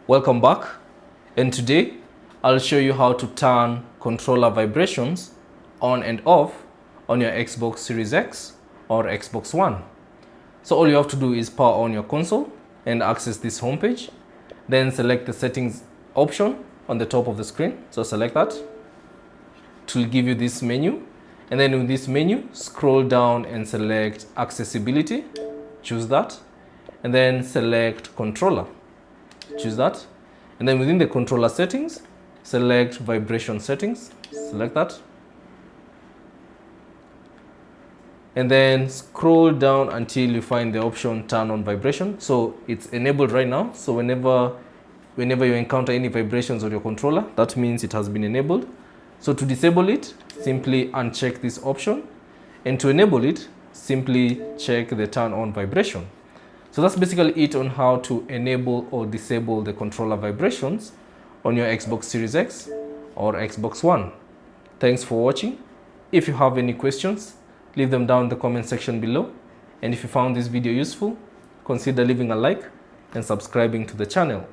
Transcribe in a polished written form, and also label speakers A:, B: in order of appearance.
A: Welcome back, and today I'll show you how to turn controller vibrations on and off on your Xbox Series X or Xbox One. So all you have to do is power on your console and access this homepage. Then select the settings option on the top of the screen. So select that. It will give you this menu. And then in this menu, scroll down and select accessibility. Choose that. And then select controller. Choose that. And then within the controller settings, select vibration settings. Select that. And then scroll down until you find the option turn on vibration. So it's enabled right now. So whenever you encounter any vibrations on your controller, that means it has been enabled. So to disable it, simply uncheck this option. And to enable it, simply check the turn on vibration. So that's basically it on how to enable or disable the controller vibrations on your Xbox Series X or Xbox One. Thanks for watching. If you have any questions, leave them down in the comment section below. And if you found this video useful, consider leaving a like and subscribing to the channel.